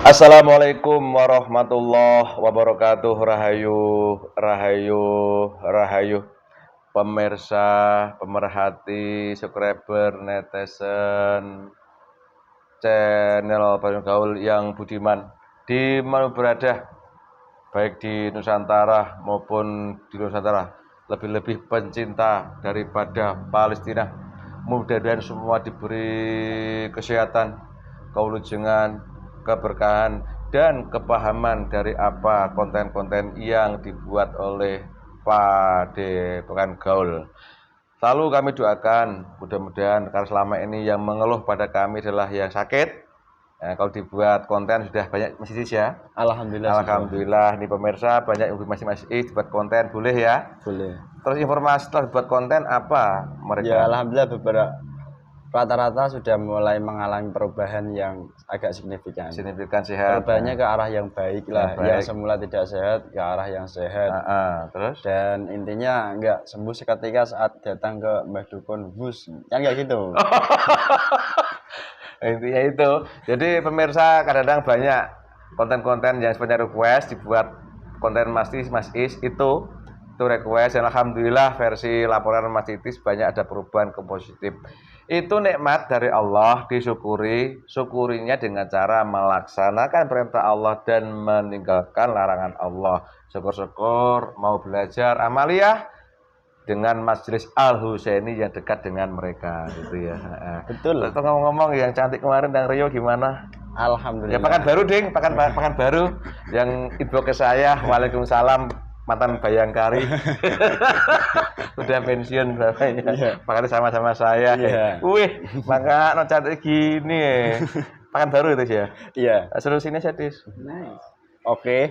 Assalamualaikum warahmatullahi wabarakatuh. Rahayu, rahayu, rahayu. Pemirsa, pemerhati, subscriber, netizen, channel Payung Gaul yang budiman di mana berada, baik di Nusantara maupun di Nusantara, lebih-lebih pencinta daripada Palestina. Mudah-mudahan semua diberi kesehatan, keulujengan, keberkahan, dan kepahaman dari apa konten-konten yang dibuat oleh Padepokan Gaul. Lalu kami doakan mudah-mudahan karena selama ini yang mengeluh pada kami adalah yang sakit. Nah, kalau dibuat konten sudah banyak masih ya. Alhamdulillah sudah. Alhamdulillah nih pemirsa banyak yang masih dibuat konten boleh ya. Boleh. Terus informasi setelah dibuat konten apa mereka? Ya alhamdulillah beberapa rata-rata sudah mulai mengalami perubahan yang agak signifikan. Signifikan sehat. Perubahannya ke arah yang baik lah. Yang baik. Yang semula tidak sehat ke arah yang sehat. Terus? Dan intinya enggak sembuh seketika saat datang ke Mbah Dukun bus. Kan enggak gitu. Intinya itu. Jadi pemirsa kadang-kadang banyak konten-konten yang sebenarnya request dibuat konten Mas Is itu request dan alhamdulillah versi laporan Mas Titis banyak ada perubahan ke positif. Itu nikmat dari Allah, disyukuri, syukurinya dengan cara melaksanakan perintah Allah dan meninggalkan larangan Allah. Syukur-syukur mau belajar amaliyah dengan Majelis Al Husaini yang dekat dengan mereka gitu ya. Betul. Terus ngomong-ngomong yang cantik kemarin dan Rio gimana? Alhamdulillah. Ya Pekanbaru ding, Pekanbaru yang inbox ke saya. Waalaikumsalam mantan Bayangkari. Udah pensiun bapaknya. Yeah. Makanya sama-sama saya. Yeah. Wih, maka no cantik gini ya. Pekanbaru itu ya. Iya. Seru sini Sadis. Nice. Oke.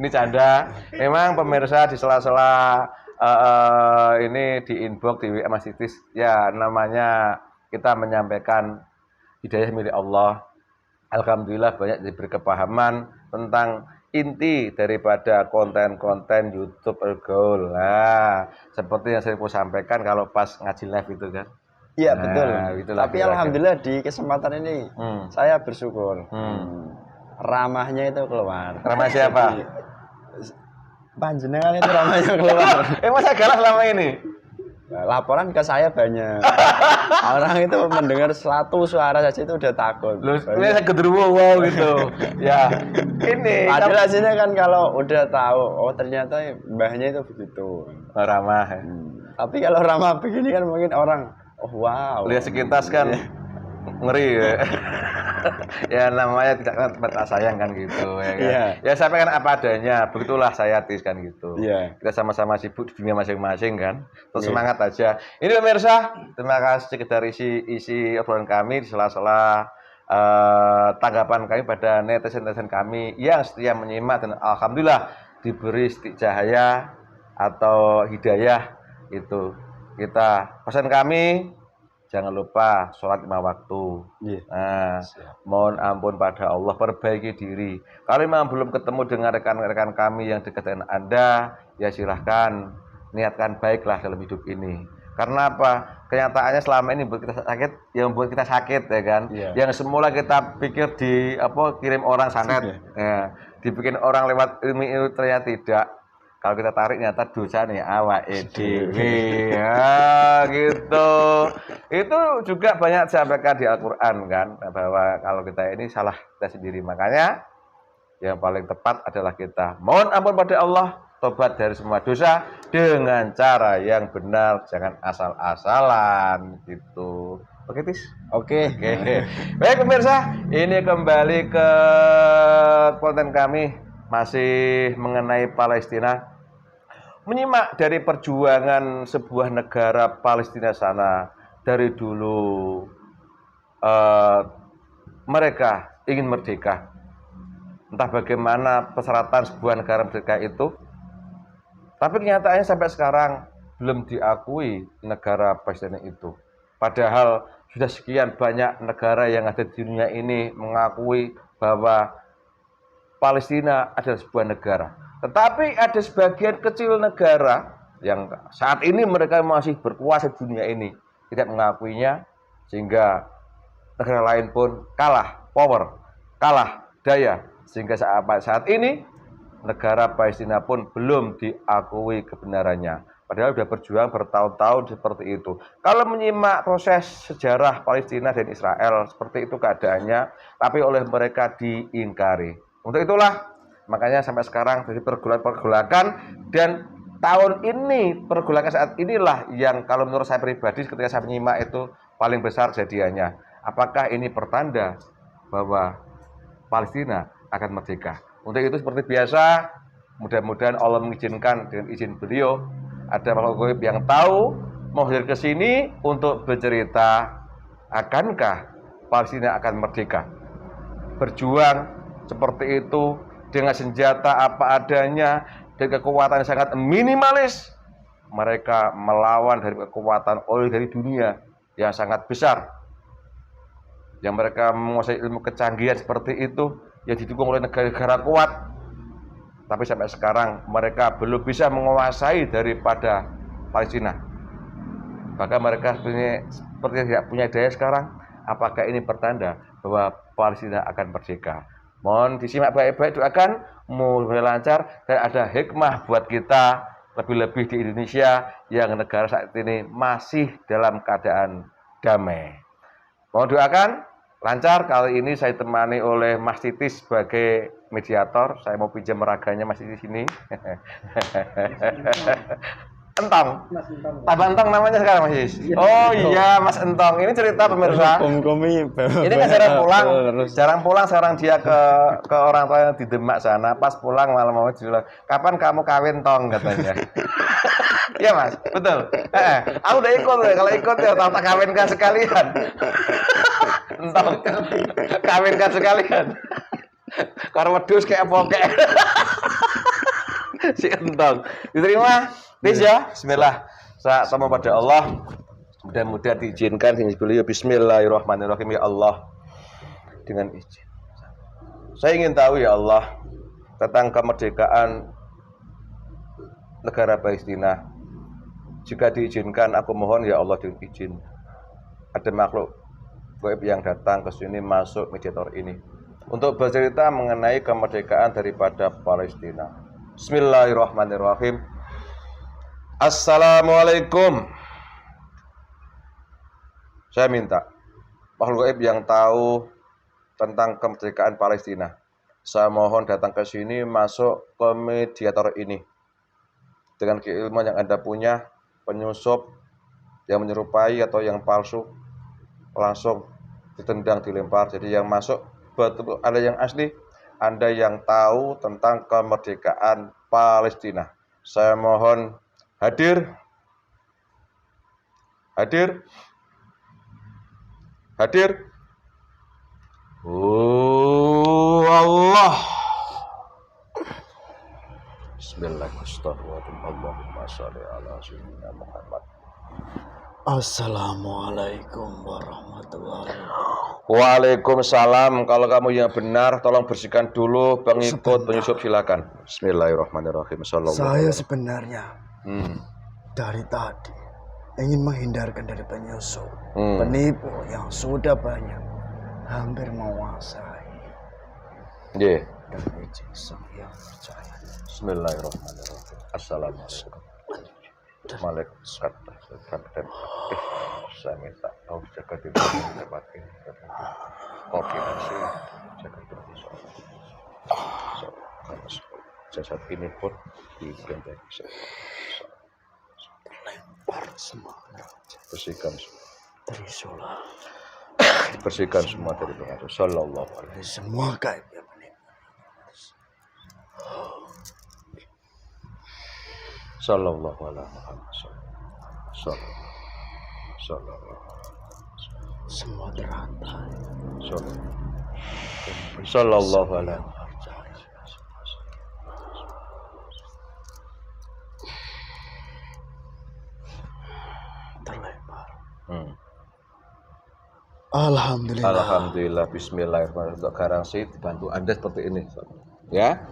Ini canda. Memang pemirsa di sela-sela ini di inbox di WA Mas Titis ya namanya kita menyampaikan hidayah milik Allah. Alhamdulillah banyak diberi kepahaman tentang inti daripada konten-konten YouTube Gaul. Nah, seperti yang saya mau sampaikan kalau pas ngaji live itu kan. Iya betul. Tapi alhamdulillah di kesempatan ini saya bersyukur. Ramahnya itu keluar. Ramah siapa? Panjenengan itu ramahnya keluar. Masa galak selama ini? Laporan ke saya banyak. Orang itu mendengar satu suara saja itu udah takut. Lu ini gedruwo wow gitu. Ya. Ini padahal hasilnya kan kalau udah tahu oh ternyata mbahnya itu begitu. Ramah. Tapi kalau ramah begini kan mungkin orang oh wow. Lihat sekilas kan ngeri ya. Ya namanya tidak kan tempat sayang kan gitu ya kan. Yeah. Ya sampaikan apa adanya, begitulah saya Tis kan gitu. Yeah. Kita sama-sama sibuk di dunia masing-masing kan. Terus semangat aja. Ini pemirsa, terima kasih sekedar isi obrolan kami di sela-sela tanggapan kami pada netizen-netizen kami yang setia menyimak dan alhamdulillah diberi cahaya atau hidayah itu. Kita pesan kami jangan lupa sholat 5 waktu. Nah, mohon ampun pada Allah, perbaiki diri. Kalau memang belum ketemu dengan rekan-rekan kami yang dekat dengan Anda, ya silahkan niatkan baiklah dalam hidup ini. Karena apa? Kenyataannya selama ini buat kita sakit, yang membuat kita sakit ya kan. Yang semula kita pikir kirim orang santet, dibikin orang lewat ilmu ternyata tidak. Kalau kita tarik nyata dosa nih awake dhewe ya gitu. Itu juga banyak disampaikan di Al-Qur'an kan bahwa kalau kita ini salah kita sendiri. Makanya yang paling tepat adalah kita mohon ampun pada Allah, tobat dari semua dosa dengan cara yang benar, jangan asal-asalan gitu. Oke, Tis? Oke. Baik pemirsa, ini kembali ke konten kami masih mengenai Palestina. Menyimak dari perjuangan sebuah negara Palestina sana dari dulu mereka ingin merdeka. Entah bagaimana persyaratan sebuah negara merdeka itu, tapi kenyataannya sampai sekarang belum diakui negara Palestina itu. Padahal sudah sekian banyak negara yang ada di dunia ini mengakui bahwa Palestina adalah sebuah negara. Tetapi ada sebagian kecil negara yang saat ini mereka masih berkuasa di dunia ini tidak mengakuinya, sehingga negara lain pun kalah power, kalah daya, sehingga saat ini negara Palestina pun belum diakui kebenarannya. Padahal sudah berjuang bertahun-tahun seperti itu. Kalau menyimak proses sejarah Palestina dan Israel, seperti itu keadaannya, tapi oleh mereka diingkari. Untuk itulah, makanya sampai sekarang dari pergolakan, dan tahun ini, pergolakan saat inilah yang kalau menurut saya pribadi ketika saya menyimak itu paling besar kejadiannya. Apakah ini pertanda bahwa Palestina akan merdeka? Untuk itu seperti biasa, mudah-mudahan Allah mengizinkan dengan izin beliau, ada makhluk gaib yang tahu mau hadir ke sini untuk bercerita, akankah Palestina akan merdeka? Berjuang seperti itu dengan senjata apa adanya, dengan kekuatan yang sangat minimalis, mereka melawan dari kekuatan dari dunia yang sangat besar, yang mereka menguasai ilmu kecanggihan seperti itu, yang didukung oleh negara-negara kuat. Tapi sampai sekarang mereka belum bisa menguasai daripada Palestina. Bahkan mereka seperti tidak punya daya sekarang. Apakah ini pertanda bahwa Palestina akan merdeka? Mohon disimak baik-baik, doakan mulai lancar dan ada hikmah buat kita, lebih-lebih di Indonesia yang negara saat ini masih dalam keadaan damai. Mohon doakan lancar. Kali ini saya temani oleh Mas Titis sebagai mediator. Saya mau pinjam raganya Mas Titis ini. Entong. Tambah Entong namanya sekarang Mas Titis. Oh iya Mas Entong. Ini cerita pemirsa. Ini kan jarang pulang sekarang dia ke orang tua yang di Demak sana. Pas pulang malam mau bilang, "Kapan kamu kawin Tong?" katanya. Iya Mas, betul. Aku udah ikut ya. Kalau ikut ya tak kawinkan sekalian. Entong, kawinkan sekalian. Karo wedhus kayak apa kayak. Si Entong. Diterima, Tis ya. Bismillah. Saya sama pada Allah. Mudah-mudahan diizinkan dengan beliau. Bismillahirrahmanirrahim ya Allah. Dengan izin. Saya ingin tahu ya Allah tentang kemerdekaan negara Palestina. Jika diizinkan, aku mohon ya Allah dengan izin. Ada makhluk gaib yang datang ke sini, masuk mediator ini untuk bercerita mengenai kemerdekaan daripada Palestina. Bismillahirrahmanirrahim. Assalamualaikum. Saya minta makhluk gaib yang tahu tentang kemerdekaan Palestina, saya mohon datang ke sini, masuk ke mediator ini dengan keilmuan yang Anda punya, penyusup yang menyerupai atau yang palsu langsung ditendang, dilempar. Jadi yang masuk betul ada yang asli, Anda yang tahu tentang kemerdekaan Palestina. Saya mohon hadir. Allah. Bismillahirrahmanirrahim. Allahumma shalli ala sayyidina Muhammad. Assalamualaikum warahmatullahi wabarakatuh. Waalaikumsalam. Kalau kamu yang benar, tolong bersihkan dulu. Pengikut penyusup silakan. Bismillahirrahmanirrahim. Saya sebenarnya dari tadi ingin menghindarkan dari penyusup, penipu yang sudah banyak, hampir menguasai. Yeah. Dan izin sang yang percaya. Bismillahirrahmanirrahim. Assalamualaikum. Waalaikumsalam. Saya minta kau jaga diri dapatin koordinasi, jaga diri jasad ini pun diganti Terlempar semuanya. Bersihkan semua dari pengaruh. Sallallahu alaihi wasallam. Semua gaib ya penipu. Sallallahu alaihi Muhammad. Sallallahu. Semua terantai. Sallallahu alaihi. Terlempar. Alhamdulillah. Bismillahirrahmanirrahim. Untuk garansi dibantu Anda seperti ini, ya.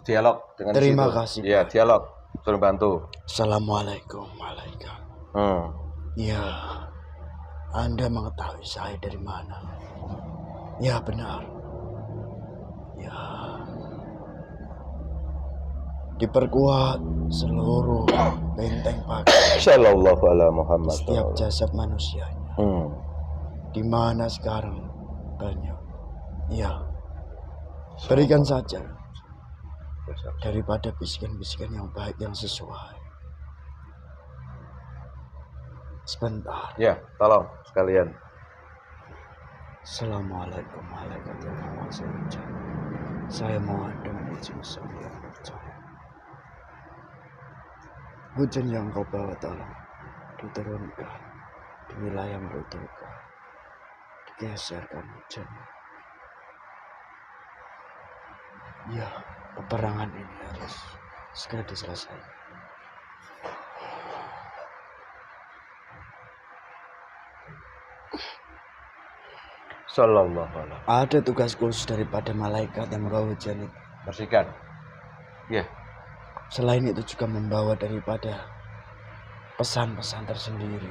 Dialog dengan Terima kasih. Ya, dialog. Suruh bantu. Assalamualaikum malaikat. Ya, Anda mengetahui saya dari mana? Ya benar. Ya. Diperkuat seluruh benteng pagar. Sallallahu alaihi Muhammad. Setiap jasad manusianya. Di mana sekarang banyak. Ya. Berikan saja. Daripada bisikan-bisikan yang baik yang sesuai. Sebentar. Ya, tolong sekalian. Assalamualaikum warahmatullahi wabarakatuh. Saya mohon dengan izin saya percaya. Hujan yang kau bawa tolong diturunkan di wilayah yang membutuhkan. Digeserkan hujan. Ya, peperangan ini harus segera diselesaikan. Sallallahu alaihi. Ada tugas khusus daripada malaikat yang membawa hujan itu. Bersihkan. Ya. Selain itu juga membawa daripada pesan-pesan tersendiri.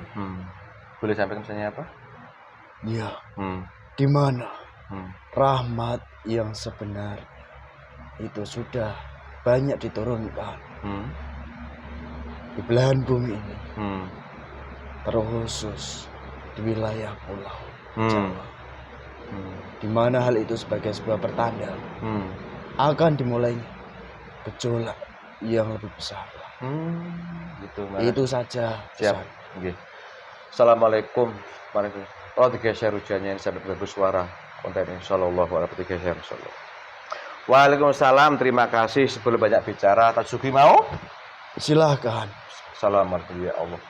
Boleh sampaikan pesannya apa? Ya. Di mana rahmat yang sebenarnya itu sudah banyak diturunkan di belahan bumi ini, terkhusus di wilayah Pulau Jawa, di mana hal itu sebagai sebuah pertanda akan dimulai gejolak yang lebih besar. Gitu, itu saja. Siap. Okay. Assalamualaikum warahmatullahi wabarakatuh. Oh, digeser hujannya ini sampai bersuara kontennya. Sallallahu alaihi wasallam. Waalaikumsalam. Terima kasih. Sebelum banyak bicara, Tatsuki mau? Silahkan. Assalamualaikum ya Allah.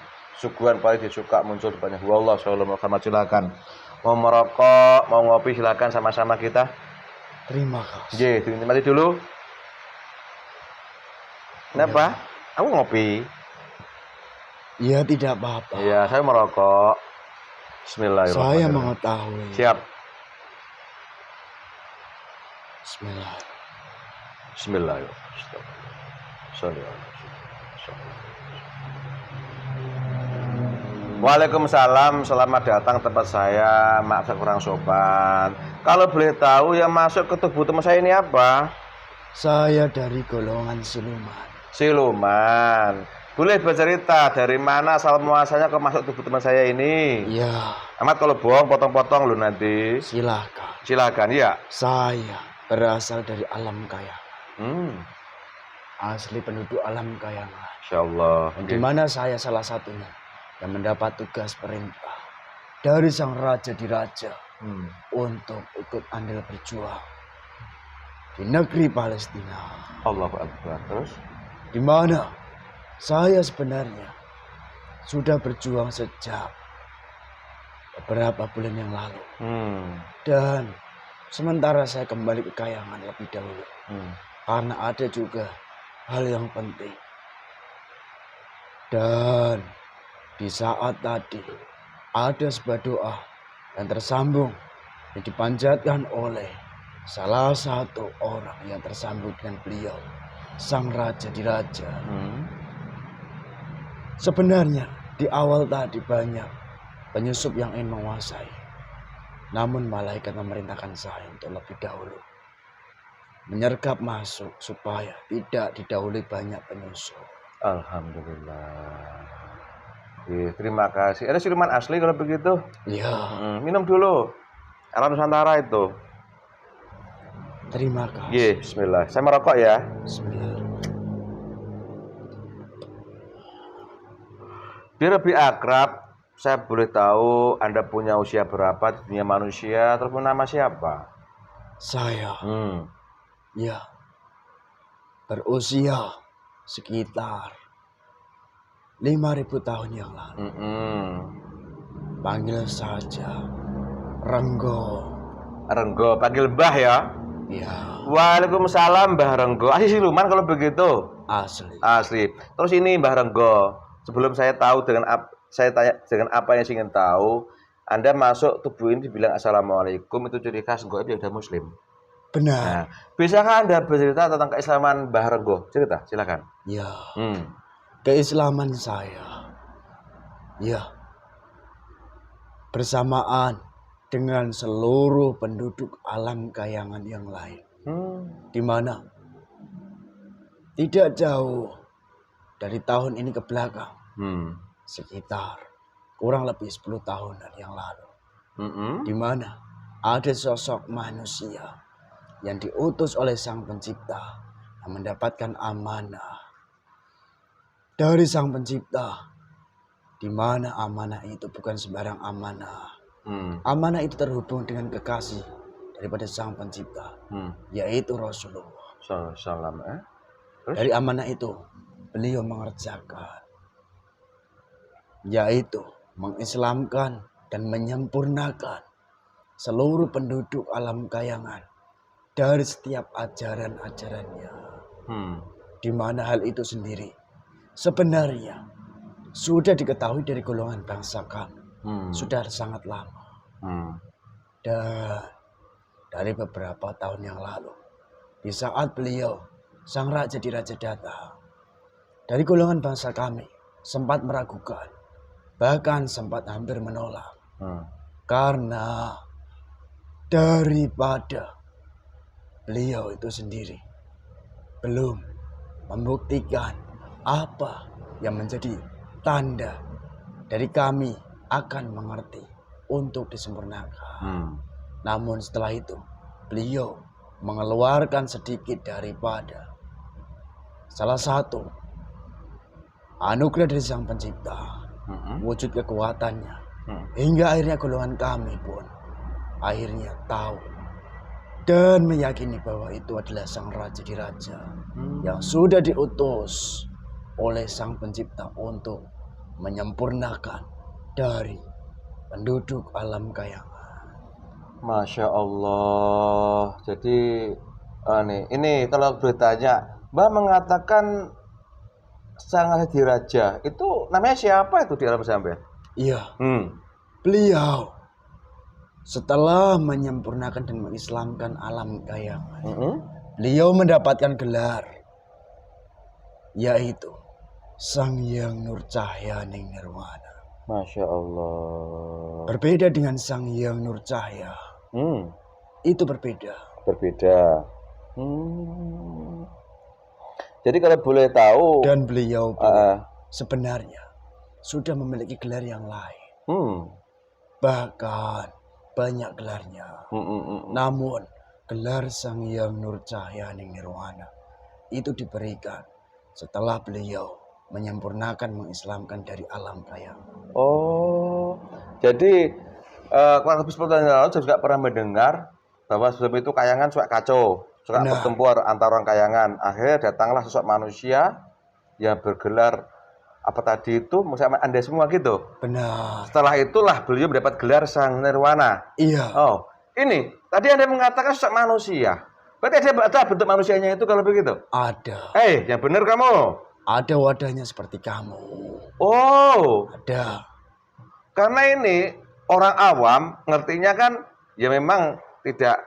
Suguhan paling disuka muncul depannya. Wallah sallallahu Muhammad, silakan. Mau merokok, mau ngopi, silakan sama-sama kita. Terima kasih. Dinikmati dulu. Kenapa? Aku ngopi. Ya tidak apa-apa. Iya, saya merokok. Bismillahirrahmanirrahim. Saya mengetahui. Siap. Bismillahirrahmanirrahim. Waalaikumsalam, selamat datang tempat saya. Maaf saya kurang sopan. Kalau boleh tahu yang masuk ke tubuh teman saya ini apa? Saya dari golongan siluman. Siluman. Boleh bercerita dari mana asal muasalnya kok masuk tubuh teman saya ini? Iya. Amat kalau bohong potong-potong lu nanti. Silakan. Silakan ya. Saya berasal dari alam kayangan. Asli penduduk alam kayangan. Insyaallah. Di mana saya salah satunya yang mendapat tugas perintah dari sang raja di raja untuk ikut andil berjuang di negeri Palestina. Allahu Akbar. Terus? Di mana saya sebenarnya sudah berjuang sejak beberapa bulan yang lalu. Dan sementara saya kembali ke kayangan lebih dahulu. Karena ada juga hal yang penting. Dan di saat tadi ada sebuah doa yang tersambung yang dipanjatkan oleh salah satu orang yang tersambung dengan beliau, sang raja di raja. Sebenarnya di awal tadi banyak penyusup yang ingin menguasai. Namun malaikat memerintahkan saya untuk lebih dahulu menyergap masuk supaya tidak didahului banyak penyusup. Alhamdulillah. Terima kasih. Ada siluman asli kalau begitu? Iya. Minum dulu. Alam Nusantara itu. Terima kasih. Bismillah. Saya merokok ya. Bismillah. Biar lebih akrab, saya boleh tahu Anda punya usia berapa di dunia manusia, terus nama siapa? Saya. Ya. Berusia sekitar 5.000 tahun yang lalu. Panggil saja Renggo. Renggo, panggil Mbah ya? Ya. Waalaikumsalam Mbah Renggo. Asli siluman kalau begitu? Asli. Terus ini Mbah Renggo, sebelum saya tahu saya tanya dengan apa yang saya ingin tahu, Anda masuk tubuh ini dibilang Assalamualaikum, itu ciri khas Renggo itu sudah Muslim. Benar. Nah, bisakah Anda bercerita tentang keislaman Mbah Renggo? Cerita, silakan. Ya. Keislaman saya, ya, bersamaan dengan seluruh penduduk alam kayangan yang lain. Di mana tidak jauh dari tahun ini ke belakang, sekitar kurang lebih 10 tahunan yang lalu, di mana ada sosok manusia yang diutus oleh Sang Pencipta yang mendapatkan amanah dari Sang Pencipta, di mana amanah itu bukan sembarang amanah. Amanah itu terhubung dengan kekasih daripada Sang Pencipta, yaitu Rasulullah. Salam. Dari amanah itu beliau mengerjakan, yaitu mengislamkan dan menyempurnakan seluruh penduduk alam kayangan dari setiap ajaran-ajarannya. Di mana hal itu sendiri sebenarnya sudah diketahui dari golongan bangsa kami. Sudah sangat lama. Dan dari beberapa tahun yang lalu, di saat beliau sang raja di Raja Data, dari golongan bangsa kami sempat meragukan, bahkan sempat hampir menolak. Karena daripada beliau itu sendiri belum membuktikan apa yang menjadi tanda dari kami akan mengerti untuk disempurnakan. Namun setelah itu beliau mengeluarkan sedikit daripada salah satu anugerah dari Sang Pencipta, wujud kekuatannya, hingga akhirnya golongan kami pun akhirnya tahu dan meyakini bahwa itu adalah Sang Raja di Raja yang sudah diutus oleh Sang Pencipta untuk menyempurnakan dari penduduk alam kayangan. Masya Allah. Jadi ini kalau beritanya Mbah mengatakan Sang Raja itu namanya siapa itu di alam sampean? Iya. Beliau setelah menyempurnakan dan mengislamkan alam kayangan, beliau mendapatkan gelar, yaitu Sang Hyang Nur Cahya Ning Nirwana. Masya Allah. Berbeda dengan Sang Hyang Nur Cahya. Itu berbeda. Jadi kalau boleh tahu. Dan beliau sebenarnya sudah memiliki gelar yang lain. Bahkan banyak gelarnya. Namun gelar Sang Hyang Nur Cahya Ning Nirwana itu diberikan setelah beliau menyempurnakan, mengislamkan dari alam kayangan. Oh, jadi kurang lebih 10 tahun yang lalu saya juga pernah mendengar bahwa sebelum itu kayangan suka kacau, suka bertempur antara orang kayangan. Akhirnya datanglah sosok manusia yang bergelar apa tadi itu, misalnya Anda semua gitu. Benar. Setelah itulah beliau mendapat gelar Sang Nirwana. Iya. Oh, ini tadi Anda mengatakan sosok manusia. Berarti ada bentuk manusianya itu kalau begitu? Ada. Yang benar kamu. Ada wadahnya seperti kamu. Oh. Ada. Karena ini orang awam ngertinya kan ya memang tidak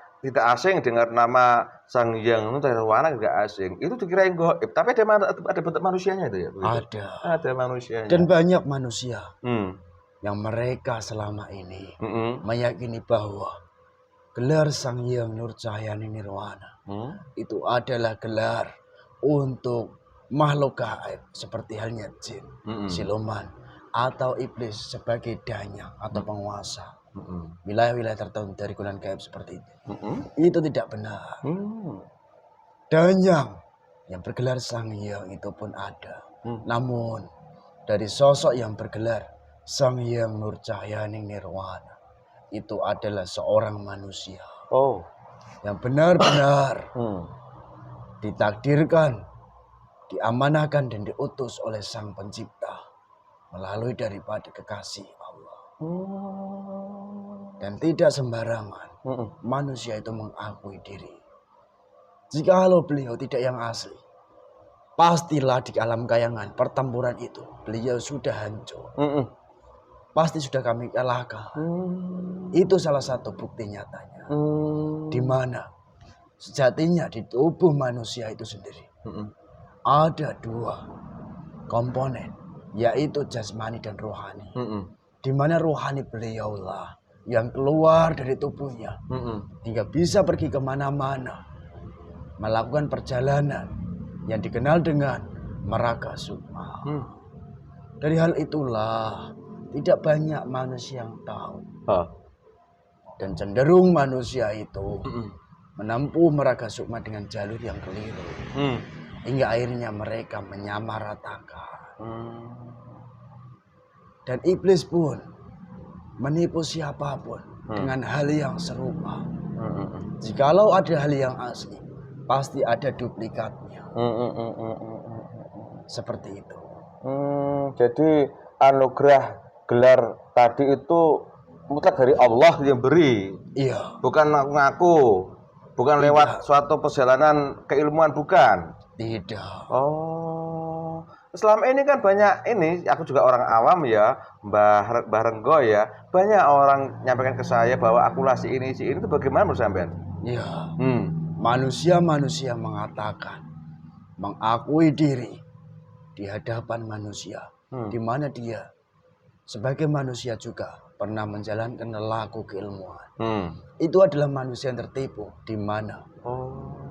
asing dengar nama Sang Hyang Nur Nirwana, juga asing. Itu dikirain gaib, tapi ada bentuk manusianya itu ya? Begitu? Ada manusianya. Dan banyak manusia yang mereka selama ini meyakini bahwa gelar Sang Hyang Nur Cahya Ning Nirwana itu adalah gelar untuk makhluk gaib seperti halnya jin, siluman, atau iblis sebagai danyang atau penguasa wilayah-wilayah tertentu dari golongan gaib seperti itu. Itu tidak benar. Danyang yang bergelar Sang Hyang itu pun ada. Namun dari sosok yang bergelar Sang Hyang Nur Cahya Ning Nirwana itu adalah seorang manusia. Yang benar-benar ditakdirkan, diamanahkan dan diutus oleh Sang Pencipta melalui daripada kekasih Allah. Dan tidak sembarangan manusia itu mengakui diri. Jikalau beliau tidak yang asli, pastilah di alam kayangan pertempuran itu beliau sudah hancur. Pasti sudah kami kalahkan. Itu salah satu bukti nyatanya. Di mana sejatinya di tubuh manusia itu sendiri ada dua komponen, yaitu jasmani dan rohani. Di mana rohani beliaulah yang keluar dari tubuhnya hingga bisa pergi kemana-mana, melakukan perjalanan yang dikenal dengan Maraga Sukma. Dari hal itulah tidak banyak manusia yang tahu. Dan cenderung manusia itu menempuh Maraga Sukma dengan jalur yang keliru. Hingga akhirnya mereka menyamaratakan. Dan iblis pun menipu siapapun dengan hal yang serupa. Jikalau ada hal yang asli, pasti ada duplikatnya. Seperti itu. Jadi anugerah gelar tadi itu mutlak dari Allah yang beri. Iya. Bukan ngaku-ngaku. Bukan lewat suatu perjalanan keilmuan, bukan. Tidak. Oh, selama ini kan banyak ini, aku juga orang awam ya, Mbah Renggo ya, banyak orang nyampaikan ke saya bahwa akulah si ini itu bagaimana menurut sampean? Iya. Manusia-manusia mengatakan, mengakui diri di hadapan manusia, di mana dia sebagai manusia juga pernah menjalankan laku keilmuan. Itu adalah manusia yang tertipu, di mana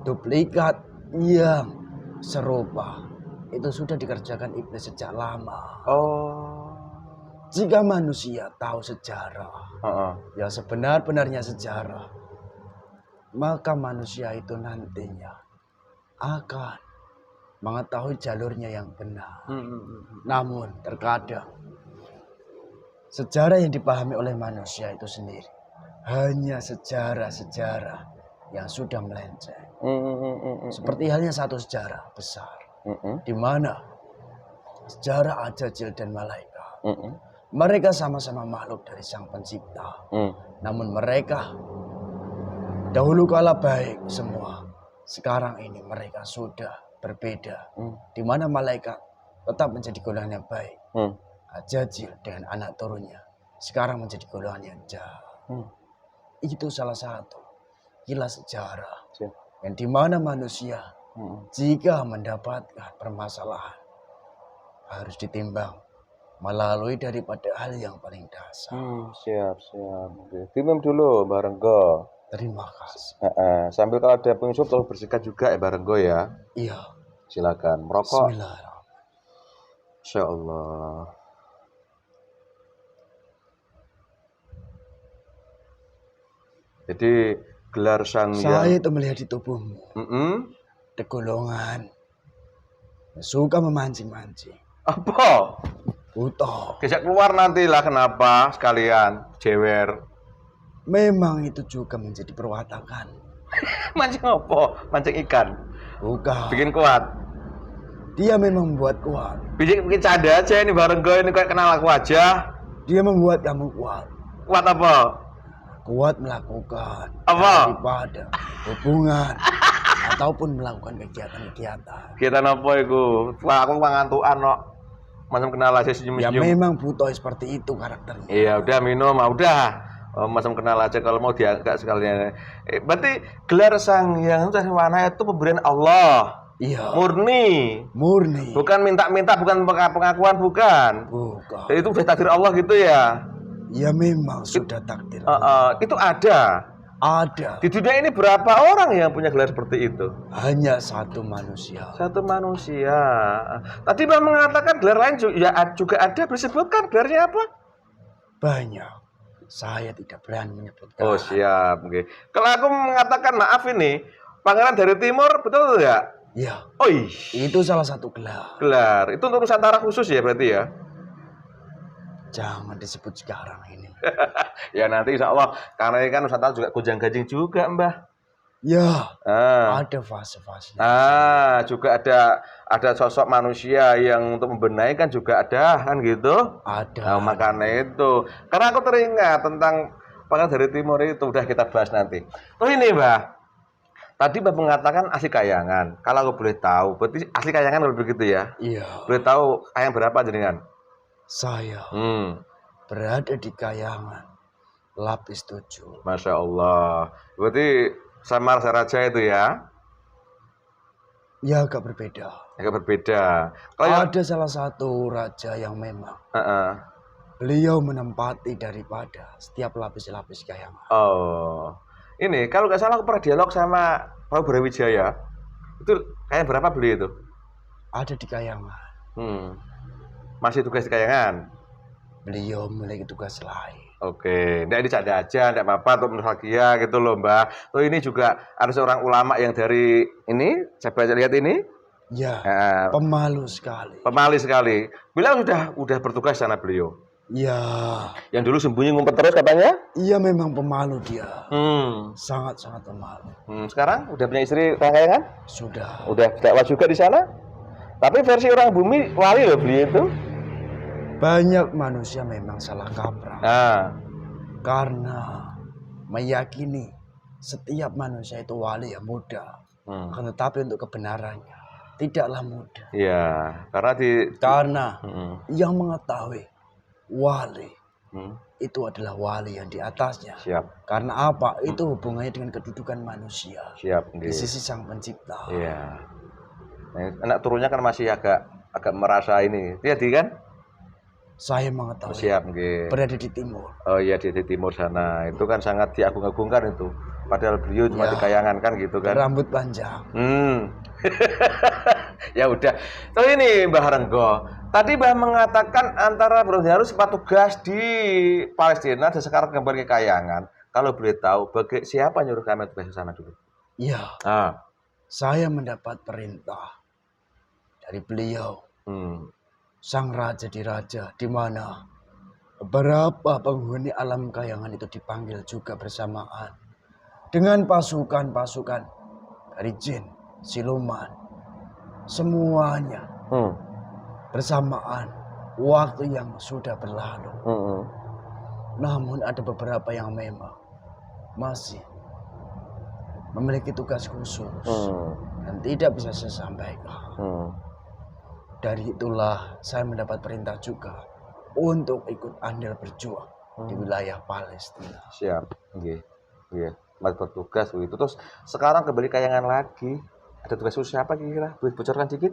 duplikat yang serupa itu sudah dikerjakan iblis sejak lama. Jika manusia tahu sejarah, yang sebenar-benarnya sejarah, maka manusia itu nantinya akan mengetahui jalurnya yang benar. Namun terkadang sejarah yang dipahami oleh manusia itu sendiri hanya sejarah-sejarah yang sudah melenceng. Seperti halnya satu sejarah besar, di mana sejarah Ajajil dan malaikat. Mereka sama-sama makhluk dari Sang Pencipta. Namun mereka dahulu kala baik semua. Sekarang ini mereka sudah berbeda. Di mana malaikat tetap menjadi golongan yang baik. Ajajil dengan anak turunnya sekarang menjadi golongan yang jahat. Itu salah satu kilas sejarah yang dimana manusia jika mendapatkan permasalahan harus ditimbang melalui daripada hal yang paling dasar. Siap. Timim dulu Mbah Renggo. Terima kasih. Sambil kalau ada pengisup tolong bersihkan juga ya Mbah Renggo ya. Iya. Silakan merokok. Bismillahirrahmanirrahim. Insya Allah. Jadi gelar sang Saya itu melihat di tubuhmu ada golongan suka memancing-mancing. Apa? Butoh. Bisa keluar nantilah, kenapa sekalian jewer. Memang itu juga menjadi perwatakan. Mancing apa? Mancing ikan. Bukan. Bikin kuat. Dia memang membuat kuat. Bikin canda aja ini bareng gue ini kayak kenal aku aja. Dia membuat kamu kuat. Kuat apa? Kuat melakukan Apa? daripada hubungan ataupun melakukan kegiatan-kegiatan. Kita apa itu? Wah, aku ngantukan kok. Macam kenal aja Ya senyum-senyum. memang butuh seperti itu karakternya. Iya, udah minum, udah. Macam kenal aja kalau mau diangkat sekalian. Berarti gelar sang yang warna itu pemberian Allah. Iya. Murni. Bukan minta-minta, bukan pengakuan, bukan. Bukan. Jadi itu udah takdir Allah gitu ya. Ya memang sudah takdir. Itu ada. Ada. Di dunia ini berapa orang yang punya gelar seperti itu? Hanya satu manusia. Satu manusia. Tadi Mbak mengatakan gelar lain juga ada. Disebutkan gelarnya apa? Banyak. Saya tidak berani menyebutkan. Oh siap. Okay. Kalau aku mengatakan maaf ini, Pangeran dari Timur, betul ya? Ya. Oh itu salah satu gelar. Gelar. Itu untuk Nusantara khusus ya berarti ya? Jangan disebut sekarang ini. Ya nanti insya Allah. Karena ini kan Nusantara juga kujang-gajing juga Mbah. Ya. Ada fase-fase. Juga ada sosok manusia yang untuk membenahi kan juga ada kan gitu. Ada. Makanya itu. Karena aku teringat tentang Pangeran dari Timur itu udah kita bahas nanti. Oh ini Mbah. Tadi Mbah mengatakan asli Kayangan. Kalau aku boleh tahu, berarti asli Kayangan kalau begitu ya? Iya. Boleh tahu Kayang berapa jenengan? Saya berada di Kayangan lapis 7. Masya Allah. Berarti sama Raja itu ya? Ya agak berbeda. Agak berbeda. Ada salah satu raja yang memang Beliau menempati daripada setiap lapis-lapis kayangan. Oh, ini kalau nggak salah aku pernah dialog sama Prabu Brawijaya. Itu kayak berapa beli itu? Ada di kayangan. Masih tugas di kayangan. Beliau memiliki tugas lain. Oke, nggak dicanda aja, nggak apa-apa untuk nostalgia gitu loh Mbak. Tuh ini juga ada seorang ulama yang dari ini, saya baca lihat ini, Ya, nah, pemalu sekali. pemali sekali. Bilang udah bertugas sana beliau. Ya, Yang dulu sembunyi ngumpet terus katanya? ia memang pemalu dia. Hmm. Sangat-sangat pemalu. Sekarang udah punya istri kayangan? Sudah. Udah dakwah juga di sana? Tapi versi orang bumi wali loh beliau itu. Banyak manusia memang salah kaprah. Nah, Karena meyakini setiap manusia itu wali yang mudah. Akan tetapi untuk kebenarannya tidaklah mudah. iya, Karena yang mengetahui wali itu adalah wali yang di atasnya. Siap. Karena apa? Itu hubungannya dengan kedudukan manusia. Siap. Di sisi Sang Pencipta. Iya. Nah, anak turunnya kan masih agak merasa ini. Jadi kan? Saya mengetahui. Siap, nggih. Berada di timur. Oh iya di timur sana. Itu kan sangat diagung-agungkan itu. Padahal beliau cuma di kayangan kan gitu kan. Rambut panjang. Ya udah. Terus ini Mbah Renggo. Tadi Mbah mengatakan antara Bro harus sempat tugas di Palestina dan sekarang kembali ke kayangan. Kalau boleh tahu, siapa nyuruh kami tugas ke sana dulu? Iya. Saya mendapat perintah dari beliau. Sang raja di raja, di mana beberapa penghuni alam kayangan itu dipanggil juga bersamaan dengan pasukan-pasukan dari jin, siluman, semuanya bersamaan waktu yang sudah berlalu. Namun ada beberapa yang memang masih memiliki tugas khusus dan tidak bisa saya sampaikan. Dari itulah saya mendapat perintah juga untuk ikut andil berjuang di wilayah Palestina. Siap, nggih. Iya, bertugas itu. Terus sekarang kembali kayangan lagi. Ada tugas khusus apa kira-kira? Boleh bocorkan sedikit?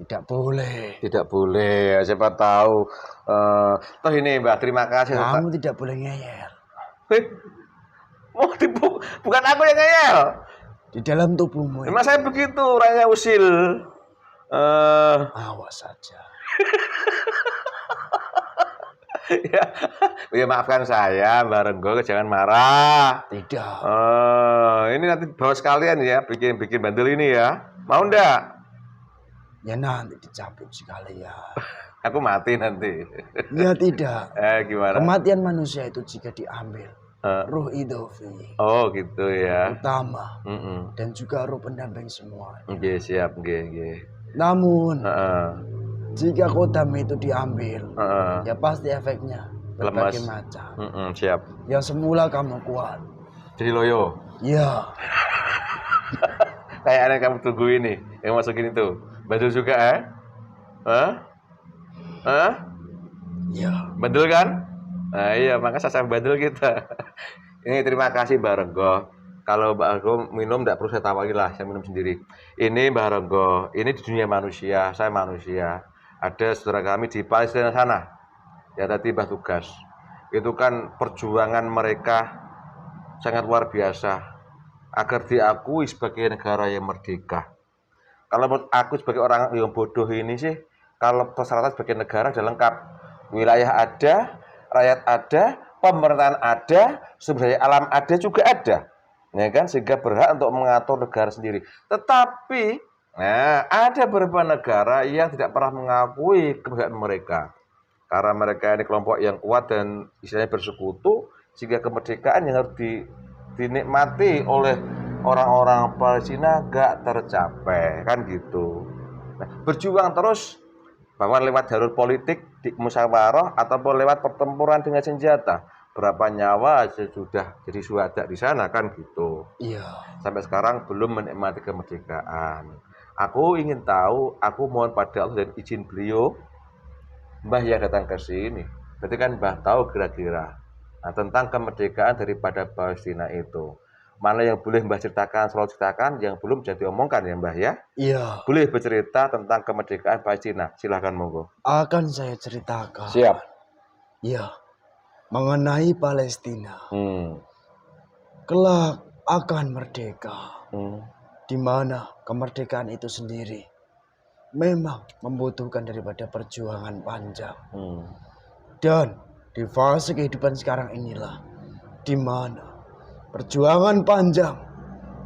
Tidak boleh. Tidak boleh. Siapa tahu. Toh ini Mbak, terima kasih. Kamu tidak boleh ngeyel. Bukan aku yang ngeyel. Di dalam tubuhmu. Memang saya begitu, orangnya usil. Awas saja. Ya maafkan saya Mbak Renggo, jangan marah. Tidak. Ini nanti bawa sekalian ya, bikin bandel ini ya. Mau ndak? Ya nanti dicabut sekalian. Aku mati nanti. Ya tidak. Gimana? Kematian manusia itu jika diambil ruh idofi. Oh gitu ya. Utama. Dan juga ruh pendamping semua. Oke, siap, nggih. Namun jika kodam itu diambil, ya pasti efeknya berbagai macam. Siap. Yang semula kamu kuat, jadi loyo. Ya. Kayak yang kamu tunggu ini, yang masukin itu. Bandel juga Ya. Bandel kan? Nah, iya, maka saya bandel kita. Ini terima kasih Mbak Renggo. Kalau Mbak Renggo minum tidak perlu saya tawari lah, saya minum sendiri. Ini Mbak Renggo, ini di dunia manusia, saya manusia. Ada saudara kami di Palestina sana, ya tadi Mbah tugas. Itu kan perjuangan mereka sangat luar biasa agar diakui sebagai negara yang merdeka. Kalau menurut aku sebagai orang yang bodoh ini sih, kalau persyaratan sebagai negara sudah lengkap. Wilayah ada, rakyat ada, pemerintahan ada, sumber daya alam ada juga ada. Ya kan, sehingga berhak untuk mengatur negara sendiri. Tetapi ada beberapa negara yang tidak pernah mengakui kemerdekaan mereka. Karena mereka ini kelompok yang kuat dan istilahnya bersekutu, sehingga kemerdekaan yang harus dinikmati oleh orang-orang Palestina gak tercapai, kan gitu. Nah, berjuang terus bahwa lewat jalur politik di musyawarah ataupun lewat pertempuran dengan senjata. Berapa nyawa sudah jadi syuhada di sana kan gitu. Iya. Sampai sekarang belum menikmati kemerdekaan. Aku ingin tahu, aku mohon pada Allah dan izin beliau, Mbah yang datang ke sini. Berarti kan Mbah tahu kira-kira tentang kemerdekaan daripada Palestina itu. Mana yang boleh Mbah ceritakan, selalu ceritakan, yang belum jadi omongkan ya Mbah ya. Iya. Boleh bercerita tentang kemerdekaan Palestina. Silahkan monggo. Akan saya ceritakan. Siap. Ya, mengenai Palestina. Hmm. Kelak akan merdeka. Hmm. Di mana kemerdekaan itu sendiri memang membutuhkan daripada perjuangan panjang. Dan di fase kehidupan sekarang inilah di mana perjuangan panjang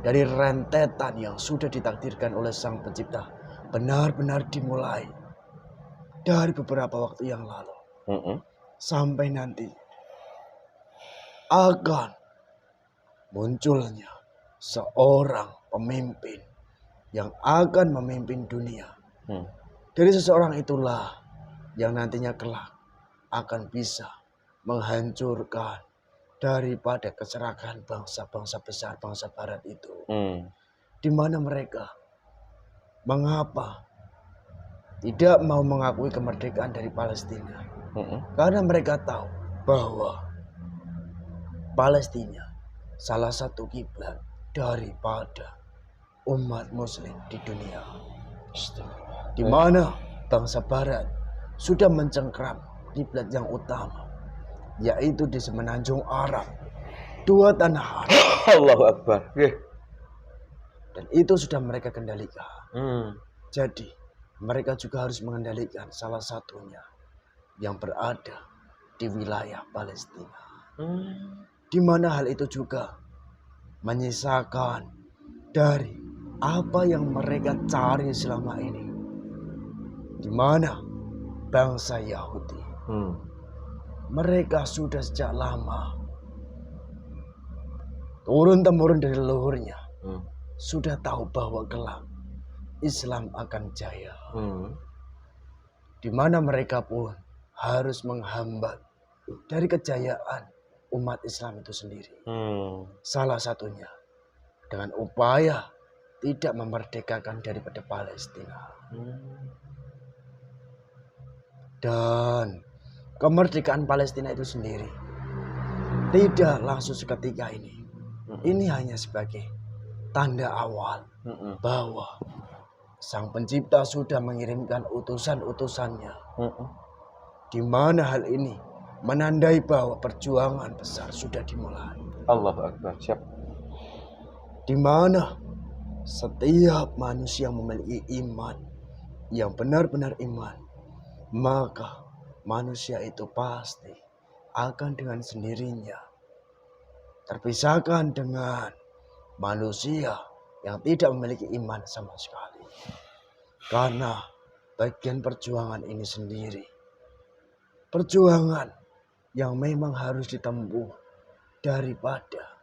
dari rentetan yang sudah ditakdirkan oleh Sang Pencipta benar-benar dimulai dari beberapa waktu yang lalu. Sampai nanti akan munculnya seorang pemimpin yang akan memimpin dunia. Dari seseorang itulah yang nantinya kelak akan bisa menghancurkan daripada keserakahan bangsa-bangsa besar, bangsa barat itu. Di mana mereka mengapa tidak mau mengakui kemerdekaan dari Palestina? Karena mereka tahu bahwa Palestina salah satu kiblat daripada umat muslim di dunia. Di mana bangsa barat sudah mencengkram kiblat yang utama, yaitu di semenanjung Arab, dua tanah Arab. Allahu Akbar. Dan itu sudah mereka kendalikan. Jadi mereka juga harus mengendalikan salah satunya yang berada di wilayah Palestina. Di mana hal itu juga menyisakan dari apa yang mereka cari selama ini. Di mana bangsa Yahudi, mereka sudah sejak lama turun-temurun dari leluhurnya sudah tahu bahwa kelak Islam akan jaya. Di mana mereka pun harus menghambat dari kejayaan umat Islam itu sendiri. Salah satunya dengan upaya tidak memerdekakan daripada Palestina. Dan kemerdekaan Palestina itu sendiri tidak langsung seketika ini. Ini hanya sebagai tanda awal bahwa Sang Pencipta sudah mengirimkan utusan-utusannya. Di mana hal ini menandai bahwa perjuangan besar sudah dimulai. Allahu Akbar. Siap. Di mana setiap manusia memiliki iman yang benar-benar iman, maka manusia itu pasti akan dengan sendirinya terpisahkan dengan manusia yang tidak memiliki iman sama sekali. Karena bagian perjuangan ini sendiri, perjuangan yang memang harus ditempuh daripada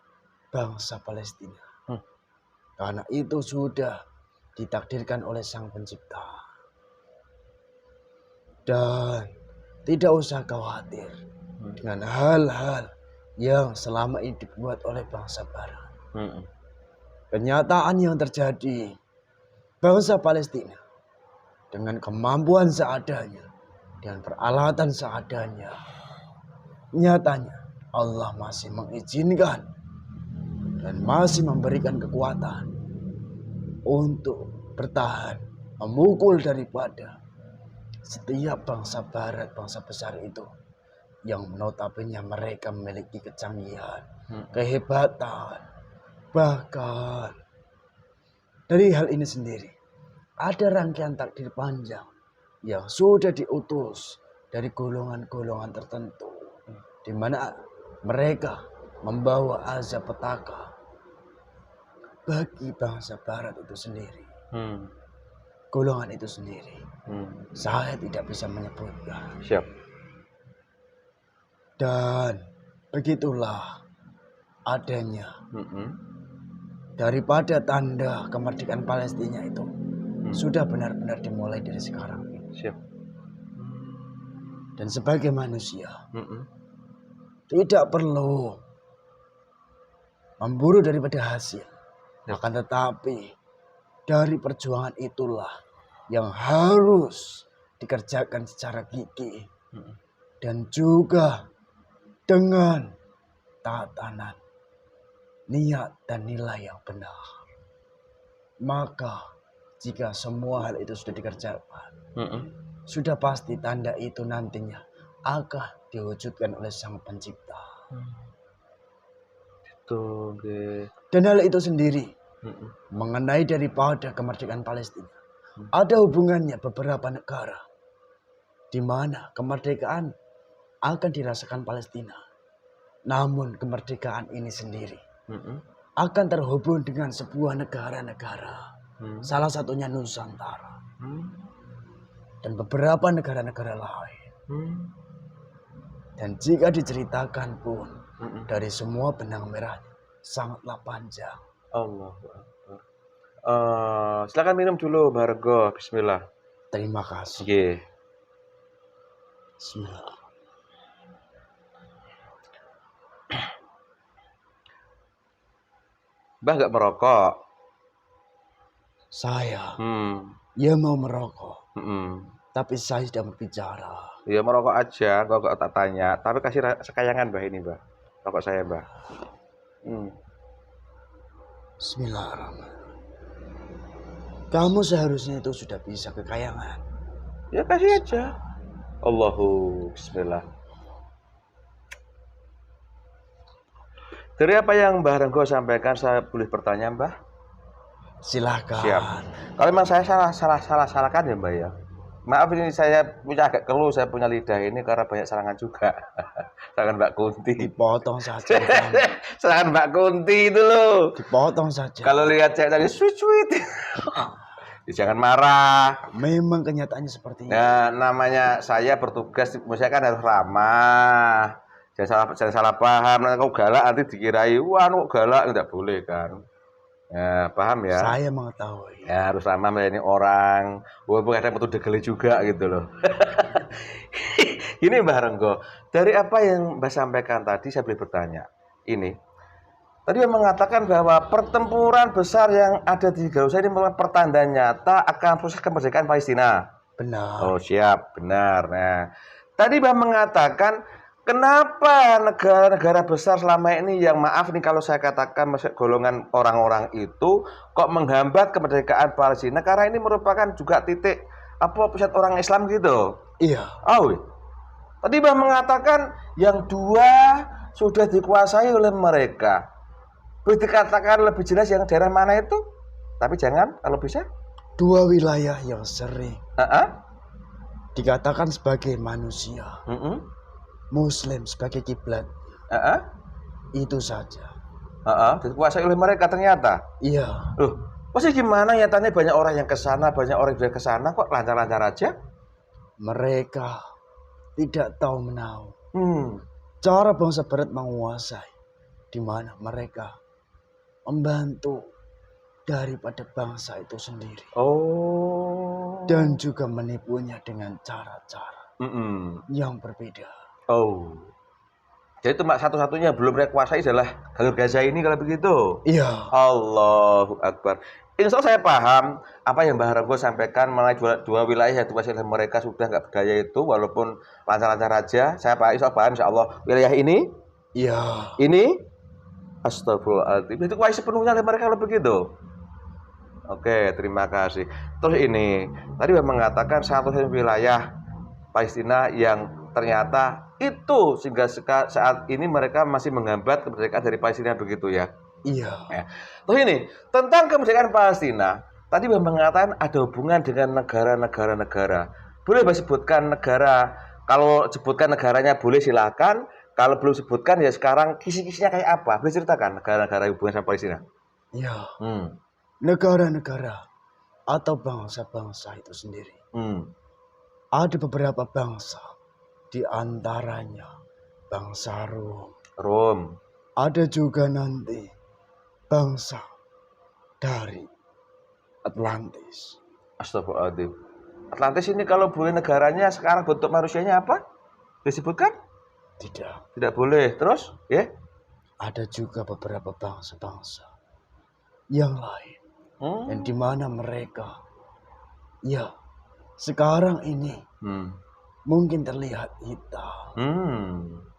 bangsa Palestina. Karena itu sudah ditakdirkan oleh Sang Pencipta. Dan tidak usah khawatir dengan hal-hal yang selama ini dibuat oleh bangsa barat. Kenyataan yang terjadi, bangsa Palestina dengan kemampuan seadanya, dengan peralatan seadanya, nyatanya Allah masih mengizinkan dan masih memberikan kekuatan untuk bertahan, memukul daripada setiap bangsa barat, bangsa besar itu yang notabene mereka memiliki kecanggihan, kehebatan. Bahkan dari hal ini sendiri ada rangkaian takdir panjang yang sudah diutus dari golongan-golongan tertentu, di mana mereka membawa azab petaka bagi bangsa barat itu sendiri. Golongan itu sendiri saya tidak bisa menyebutkan. Siap. Dan begitulah adanya daripada tanda kemerdekaan Palestina itu sudah benar-benar dimulai dari sekarang. Siap. Dan sebagai manusia tidak perlu memburu daripada hasil. Akan tetapi dari perjuangan itulah yang harus dikerjakan secara gigih dan juga dengan tatanan niat dan nilai yang benar. Maka jika semua hal itu sudah dikerjakan, sudah pasti tanda itu nantinya akan diwujudkan oleh Sang Pencipta. Itu, nggih. Dan hal itu sendiri mengenai daripada kemerdekaan Palestina. Ada hubungannya beberapa negara di mana kemerdekaan akan dirasakan Palestina. Namun kemerdekaan ini sendiri akan terhubung dengan sebuah negara-negara. Salah satunya Nusantara. Dan beberapa negara-negara lain. Dan jika diceritakan pun dari semua benang merah sangatlah panjang. Allahu Akbar. Silakan minum dulu, Bargo. Bismillah. Terima kasih. Nggih. Bismillah. Mbah nggak merokok? Saya Ya mau merokok, Mm-mm. tapi saya sedang berbicara. Ya merokok aja, kok tak tanya. Tapi kasih sekayangan Mbah ini, Mbah. Rokok saya, Mbah. Bismillahirrahmanirrahim. Kamu seharusnya itu sudah bisa kekayangan. Ya kasih aja. Allahu Bismillah. Dari apa yang Mbah Renggo sampaikan, saya boleh bertanya, Mbah? Silahkan. Siap. Kalau memang saya salahkan ya, Mbah ya. Maaf ini saya punya agak keluh, saya punya lidah ini karena banyak serangan juga. Serangan Mbak Kunti. Dipotong saja. Serangan Mbak Kunti itu loh. Dipotong saja. Kalau lihat saya tadi sweet. Jangan marah. Memang kenyataannya seperti itu. Nah, namanya saya bertugas, saya kan harus ramah. Jangan salah paham. Nanti kau galak nanti dikirai, wah kok galak, tidak boleh kan. Ya, paham ya? Saya mengetahui. Ya, harus ramah melayani orang. Walaupun kadang betul degeli juga gitu loh. Ini Mbah Renggo, dari apa yang Mbah sampaikan tadi saya boleh bertanya. Ini, tadi Mbah mengatakan bahwa pertempuran besar yang ada di Gaza ini merupakan pertanda nyata akan proses kemerdekaan Palestina. Benar. Oh siap, benar. Nah, tadi Mbah mengatakan kenapa negara-negara besar selama ini yang maaf nih kalau saya katakan masuk golongan orang-orang itu kok menghambat kemerdekaan Palestina karena ini merupakan juga titik pusat orang Islam gitu. Iya. Oh, tadi Mbah mengatakan yang dua sudah dikuasai oleh mereka. Boleh dikatakan lebih jelas yang daerah mana itu? Tapi jangan kalau bisa. Dua wilayah yang sering dikatakan sebagai manusia. Muslim sebagai kiblat. Itu saja. Dikuasai oleh mereka ternyata. Iya. Loh, pasti gimana nyatanya banyak orang yang ke sana, banyak orang yang ke sana kok lancar-lancar aja? Mereka tidak tahu menahu. Cara bangsa Barat menguasai, di mana mereka membantu daripada bangsa itu sendiri. Oh. Dan juga menipunya dengan cara-cara yang berbeda. Oh, jadi itu satu-satunya belum mereka kuasai adalah jalur Gaza ini kalau begitu? Iya. Allahu Akbar. Insya Allah saya paham apa yang Mbah Renggo sampaikan mengenai dua wilayah yang dikuasai oleh mereka sudah nggak berdaya itu, walaupun lancar-lancar aja. Saya paham insya Allah wilayah ini. Iya. Ini, astagfirullahaladzim, itu kuasai sepenuhnya oleh mereka kalau begitu. Oke, terima kasih. Terus ini, tadi Mbah mengatakan satu wilayah Palestina yang ternyata itu sehingga saat ini mereka masih menghambat kemerdekaan dari Palestina begitu ya. Iya. Ya. Terus ini tentang kemerdekaan Palestina tadi Mbah mengatakan ada hubungan dengan negara. Boleh Mbah sebutkan negara? Kalau sebutkan negaranya boleh silakan. Kalau belum sebutkan ya sekarang kisi-kisinya kayak apa? Boleh ceritakan negara-negara hubungan sama Palestina? Iya. Negara-negara atau bangsa-bangsa itu sendiri. Ada beberapa bangsa. Di antaranya bangsa Rom. Ada juga nanti bangsa dari Atlantis. Astagfirullahaladzim. Atlantis ini kalau boleh negaranya sekarang bentuk manusianya apa? Disebutkan? Tidak boleh. Terus? Ya? Ada juga beberapa bangsa-bangsa yang lain. Dan di mana mereka ya sekarang ini mungkin terlihat hitam,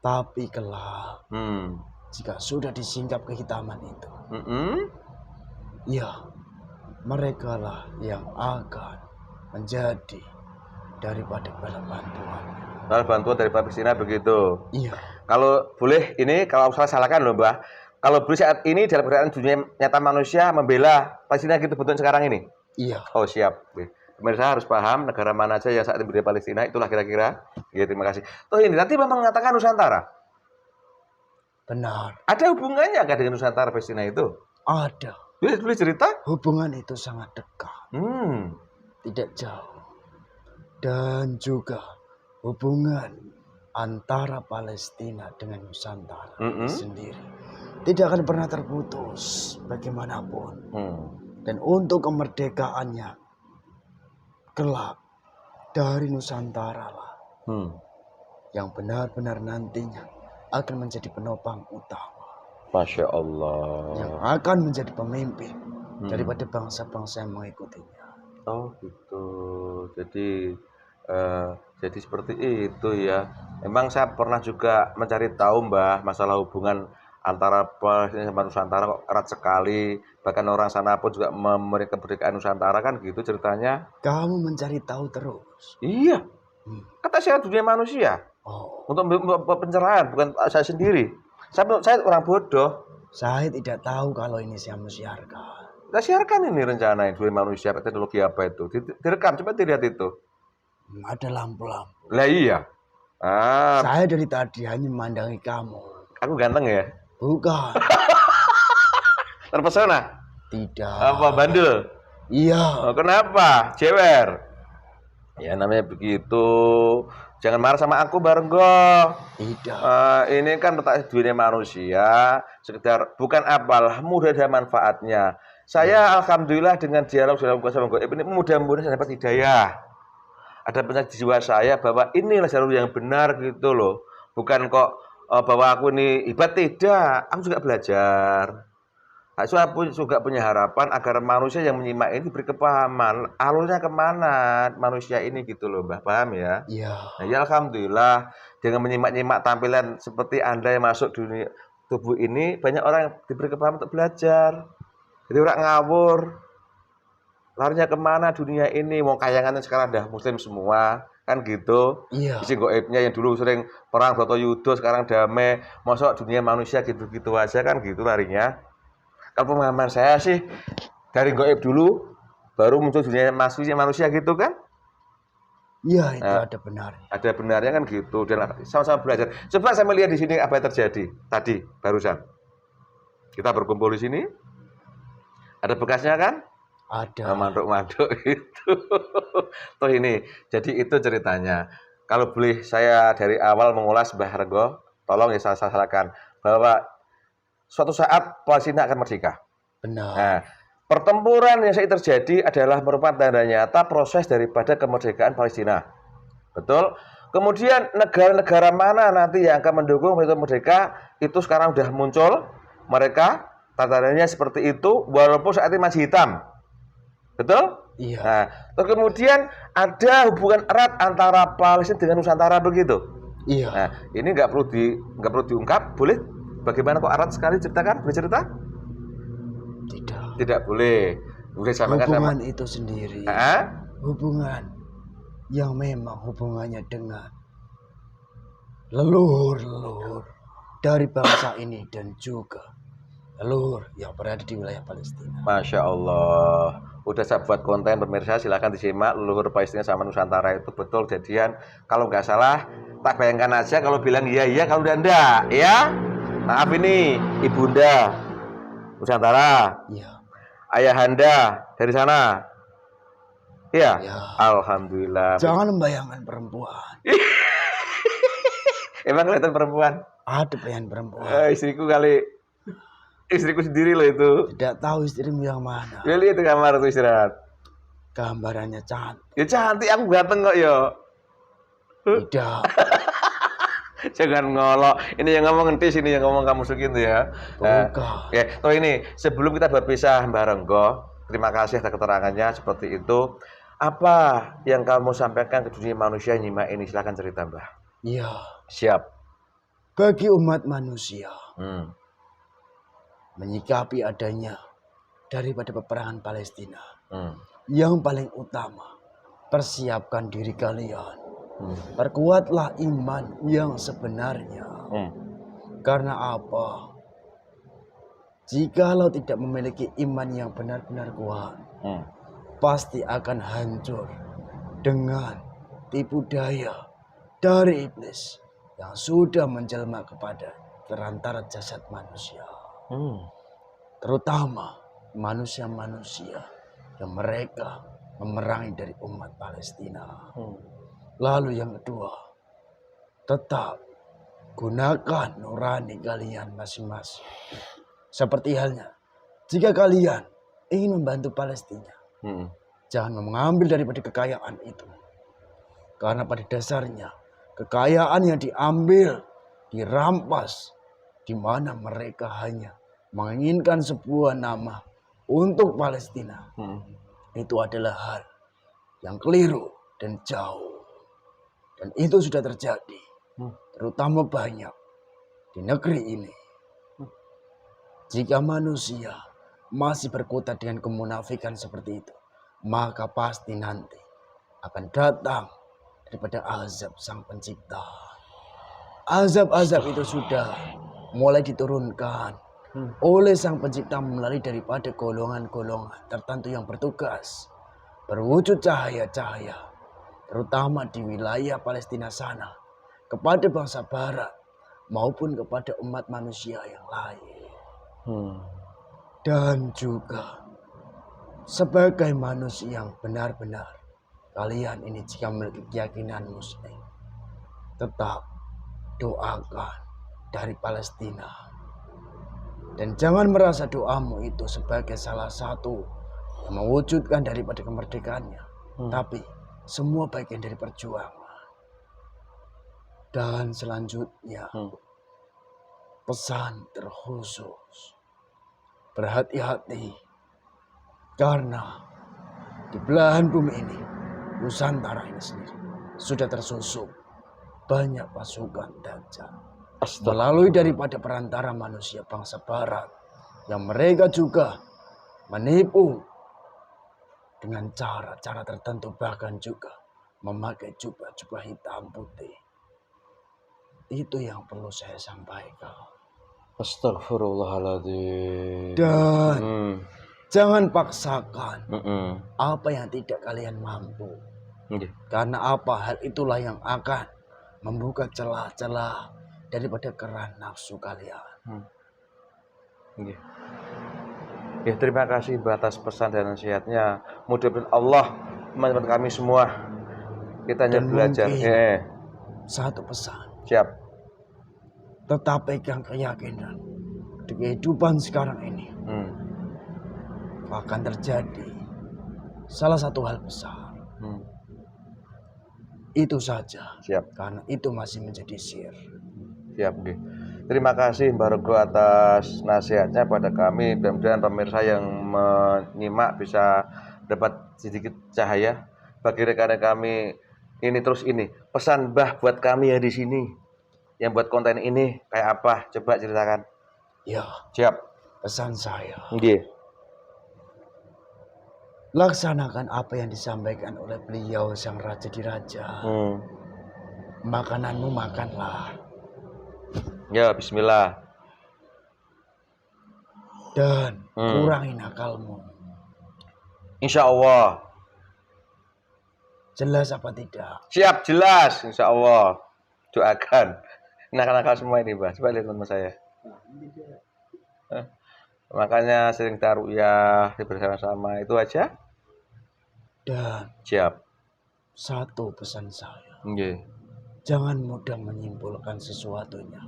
tapi kelak jika sudah disingkap kehitaman itu, ya mereka lah yang akan menjadi daripada bala bantuan. Soal bantuan dari Palestina begitu. Iya. Kalau boleh ini kalau saya salahkan loh Mbah. Kalau boleh saat ini dalam keadaan dunia nyata manusia membela Palestina gitu betul sekarang ini. Iya. Oh siap. Pemirsa harus paham negara mana aja yang saat ini membela Palestina itulah kira-kira. Ya, terima kasih. Toh ini nanti Bapak mengatakan Nusantara. Benar. Ada hubungannya nggak dengan Nusantara Palestina itu? Ada. Boleh cerita? Hubungan itu sangat dekat. Tidak jauh. Dan juga hubungan antara Palestina dengan Nusantara sendiri tidak akan pernah terputus bagaimanapun. Dan untuk kemerdekaannya kelak dari Nusantara lah yang benar-benar nantinya akan menjadi penopang utama. Masya Allah. Yang akan menjadi pemimpin daripada bangsa-bangsa yang mengikutinya. Oh gitu. Jadi seperti itu ya. Memang saya pernah juga mencari tahu Mbah masalah hubungan antara Palestina sama Nusantara kok erat sekali. Bahkan orang sana pun juga memberi kemerdekaan Nusantara kan gitu ceritanya. Kamu mencari tahu terus. Iya. Kata saya dunia manusia. Untuk pencerahan bukan saya sendiri. Saya orang bodoh. Saya tidak tahu kalau ini saya siarkan. Kita siarkan ini rencana dunia manusia teknologi apa itu. Direkam coba dilihat itu. Ada lampu-lampu. Lah iya. Saya dari tadi hanya memandangi kamu. Aku ganteng ya? Bukan. Terpesona? Tidak. Apa bandel? Iya. Oh, kenapa? Jewer. Ya namanya begitu. Jangan marah sama aku Barenggo. Tidak. Ini kan letak dunia manusia. Sekedar bukan apalah, mudah ada manfaatnya. Saya alhamdulillah dengan dialog dalam kuasa goib ini mudah-mudahan saya dapat hidayah. Ada pesan di jiwa saya bahwa inilah jalur yang benar gitu loh. Bukan kok bahwa aku ini hebat, tidak. Aku juga belajar. Saya pun juga punya harapan agar manusia yang menyimak ini diberi kepahaman. Alurnya kemana manusia ini gitu loh Mbah. Paham ya? Iya. Nah, ya alhamdulillah dengan menyimak-nyimak tampilan seperti Anda yang masuk dunia tubuh ini, banyak orang yang diberi kepahaman untuk belajar. Jadi orang ngawur. Larinya kemana dunia ini? Mau kayangannya sekarang dah muslim semua, kan gitu. Iya. Isi goibnya yang dulu sering perang Bratayuda sekarang damai. Masuk dunia manusia gitu-gitu aja kan gitu larinya. Kalau pemahaman saya sih dari goib dulu, baru muncul dunia manusia gitu kan? Iya itu ada benarnya. Ada benarnya kan gitu dan sama-sama belajar. Coba saya melihat di sini apa yang terjadi tadi barusan. Kita berkumpul di sini. Ada bekasnya kan? Ada. Manduk-manduk itu. Tuh ini. Jadi itu ceritanya. Kalau boleh saya dari awal mengulas Mbah Renggo, tolong ya saya sarankan bahwa suatu saat Palestina akan merdeka. Benar. Nah, pertempuran yang saat terjadi adalah merupakan tanda nyata proses daripada kemerdekaan Palestina. Betul? Kemudian negara-negara mana nanti yang akan mendukung itu merdeka, itu sekarang sudah muncul. Mereka tanda-tandanya seperti itu, walaupun saat ini masih hitam. Betul? Iya. Nah, terus kemudian ada hubungan erat antara Palestina dengan Nusantara begitu. Iya. Nah, ini nggak perlu diungkap, boleh? Bagaimana kok erat sekali ceritakan? Boleh cerita? Tidak. Tidak boleh. Boleh samakan hubungan sama itu sendiri. Hubungan yang memang hubungannya dengan leluhur dari bangsa ini dan juga leluhur yang berada di wilayah Palestina. Masya Allah. Udah saya buat konten pemirsa, silahkan disimak. Leluhur Palestina sama Nusantara itu betul kejadian. Kalau nggak salah, tak bayangkan aja kalau bilang iya, kalau udah enggak, ya. Maaf ini, ibunda Nusantara. Iya. Ayahanda dari sana. Iya. Ya. Alhamdulillah. Jangan membayangkan perempuan. Emang kelihatan perempuan? Ada pilihan perempuan. Istriku kali. Istriku sendiri loh itu. Tidak tahu istrimu yang mana. Ya lihat di kamar tuh istirahat. Gambarannya cantik. Ya cantik, aku ganteng kok yo. Tidak. Jangan ngolok. Ini yang ngomong entis, ini yang ngomong kamu sukin tuh ya. Bukan. Oke, toh ini sebelum kita berpisah Mbah Renggo, terima kasih atas keterangannya seperti itu. Apa yang kamu sampaikan ke dunia manusia nyimak ini? Silakan cerita, Mbah. Iya. Siap. Bagi umat manusia menyikapi adanya daripada peperangan Palestina, yang paling utama persiapkan diri kalian Perkuatlah iman yang sebenarnya. Karena apa? Jikalau tidak memiliki iman yang benar-benar kuat, pasti akan hancur dengan tipu daya dari iblis yang sudah menjelma kepada perantara jasad manusia. Terutama manusia-manusia yang mereka memerangi dari umat Palestina. Lalu yang kedua, tetap gunakan nurani kalian masing-masing. Seperti halnya, jika kalian ingin membantu Palestina, jangan mengambil daripada kekayaan itu. Karena pada dasarnya, kekayaan yang diambil, dirampas, di mana mereka hanya menginginkan sebuah nama untuk Palestina. Itu adalah hal yang keliru dan jauh. Dan itu sudah terjadi, terutama banyak di negeri ini. Jika manusia masih berkutat dengan kemunafikan seperti itu, maka pasti nanti akan datang daripada azab sang pencipta. Azab-azab itu sudah mulai diturunkan oleh sang pencipta melalui daripada golongan-golongan tertentu yang bertugas berwujud cahaya-cahaya, terutama di wilayah Palestina sana, kepada bangsa barat maupun kepada umat manusia yang lain. Dan juga sebagai manusia yang benar-benar, kalian ini jika memiliki keyakinan muslim, tetap doakan dari Palestina. Dan jangan merasa doamu itu sebagai salah satu yang mewujudkan daripada kemerdekaannya. Tapi semua bagian dari perjuangan. Dan selanjutnya, pesan terkhusus. Berhati-hati. Karena di belahan bumi ini, Nusantara ini sendiri, sudah tersusup banyak pasukan Dajjal. Melalui daripada perantara manusia bangsa barat. Yang mereka juga menipu dengan cara-cara tertentu, bahkan juga memakai jubah-jubah hitam putih. Itu yang perlu saya sampaikan. Astagfirullahaladzim. Dan jangan paksakan apa yang tidak kalian mampu. Karena apa? Hal itulah yang akan membuka celah-celah daripada keran nafsu kalian. Ya, terima kasih atas pesan dan nasihatnya. Mudah-mudahan Allah menyertai kami semua. Kita hanya belajar. Satu pesan. Siap. Tetap pegang keyakinan di kehidupan sekarang ini akan terjadi salah satu hal besar. Itu saja. Siap. Karena itu masih menjadi sir. Siap. Terima kasih Mbak Rego atas nasihatnya pada kami. Mudah-mudahan pemirsa yang menyimak bisa dapat sedikit cahaya bagi rekan-rekan kami. Ini pesan Mbah buat kami yang di sini, yang buat konten ini kayak apa? Coba ceritakan. Ya. Siap. Pesan saya. Laksanakan apa yang disampaikan oleh beliau sang raja di raja. Makananmu makanlah. Ya, bismillah. Dan kurangi nakalmu. Insya Allah. Jelas apa tidak? Siap, jelas. Insya Allah. Doakan. Nakal-nakal semua ini, Mbak. Coba lihat teman saya. Makanya sering taruh ya bersama-sama. Itu aja. Dan siap. Satu pesan saya. Jangan mudah menyimpulkan sesuatunya.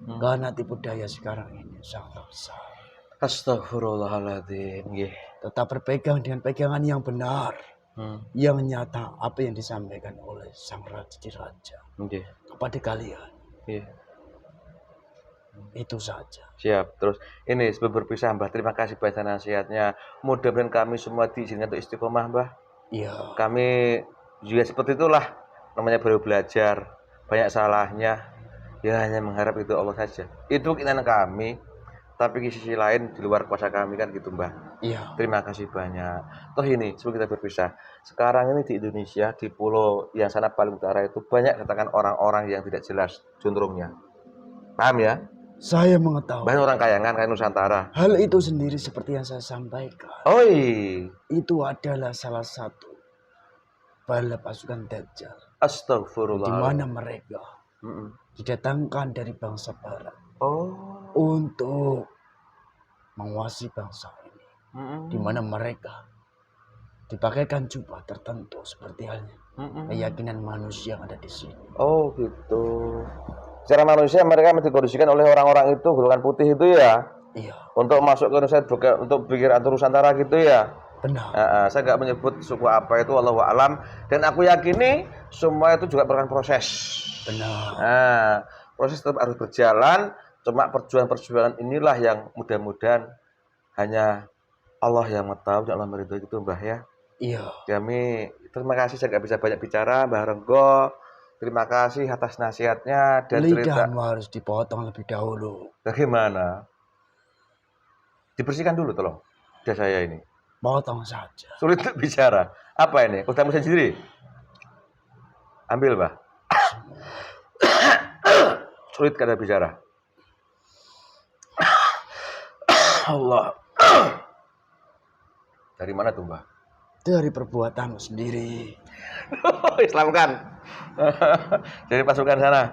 Karena tipu daya sekarang ini sangat besar. Astagfirullahaladzim. Tetap berpegang dengan pegangan yang benar. Yang nyata apa yang disampaikan oleh sang raja di raja. Kepada kalian. Itu saja. Siap. Terus ini sebelum berpisah Mbah, terima kasih banyak nasihatnya. Mudah-mudahan kami semua diizinkan untuk istiqomah Mbah. Iya. Kami juga seperti itulah. Namanya baru belajar. Banyak salahnya. Ya hanya mengharap itu Allah saja. Itu keinginan kami. tapi di sisi lain di luar kuasa kami kan gitu Mbah. Iya. Terima kasih banyak. Toh ini sebelum kita berpisah, sekarang ini di Indonesia di pulau yang sana paling utara itu banyak katakan orang-orang yang tidak jelas juntrungnya. Paham ya? Saya mengetahui. Banyak orang kayangan kayak Nusantara. Hal itu sendiri seperti yang saya sampaikan. Oi, Itu adalah salah satu bala pasukan Dajjal. astagfirullah. Di mana mereka Mm-mm. didatangkan dari bangsa Barat Oh. untuk menguasai bangsa ini. Mm-mm. Di mana mereka dipakaikan jubah tertentu seperti halnya Mm-mm. keyakinan manusia yang ada di sini. Oh gitu. Secara manusia mereka dikondisikan oleh orang-orang itu golongan putih itu ya, Iya, untuk masuk ke Indonesia untuk pikiran Nusantara gitu ya. benar. Saya nggak menyebut suku apa itu, wallahu alam. Dan aku yakini semua itu juga merupakan proses. Benar. Nah, proses tetap harus berjalan. Cuma perjuangan-perjuangan inilah yang mudah-mudahan hanya Allah yang mengetahui, Allah meridhoi gitu Mbah ya. Iya. Kami terima kasih, saya nggak bisa banyak bicara Mbah Renggo. Terima kasih atas nasihatnya dan cerita. Lidahmu harus dipotong lebih dahulu. Bagaimana? Dibersihkan dulu tolong. Lidah saya ini. Potong saja. Sulit untuk bicara. Apa ini? Kudamu sendiri. Ambil, Mbah. Sulit kada bicara. Allah. Dari mana tuh, Mbah? Dari perbuatanmu sendiri. Islamkan. Dari pasukan sana.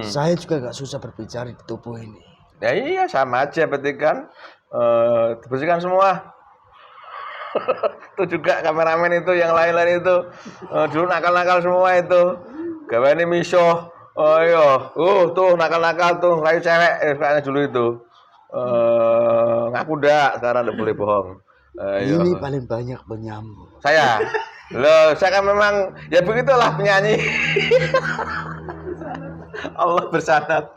Saya juga gak susah berbicara di tubuh ini. Ya iya, sama aja berarti kan. Dibersihkan semua. Itu juga kameramen itu, yang lain-lain itu. Dulu nakal-nakal semua itu. Gawane miso. Oh iya. Tuh nakal-nakal tuh, rayu cewek kayaknya dulu itu. Ngaku dak, sekarang udah boleh bohong. Ini paling banyak penyambung. Saya. Loh, saya kan memang ya begitulah penyanyi. Allah bersanad.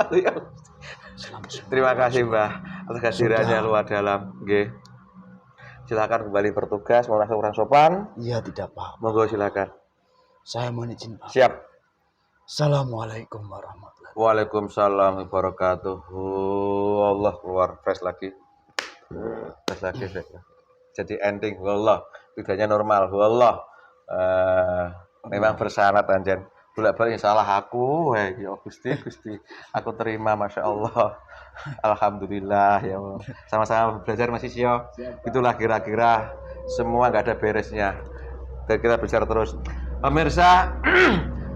Terima kasih Mbah atas kehadirannya luar dalam. Nggih. Silakan kembali bertugas, mau langsung kurang sopan. Iya, tidak apa-apa. Monggo silakan. Saya mohon izin, Pak. Siap. Assalamualaikum warahmatullahi wabarakatuh. Waalaikumsalam warahmatullahi wabarakatuh. Allah keluar fresh lagi. Fresh lagi. Jadi ending. Wallah. Lidahnya normal. Wallah. Memang bersanad anjen. Bolak-balik salah aku, ya Gusti, aku terima, masya Allah, alhamdulillah ya Allah. Sama-sama belajar masih sio. Itulah kira-kira semua nggak ada beresnya. Dan kita bicara terus. Pemirsa,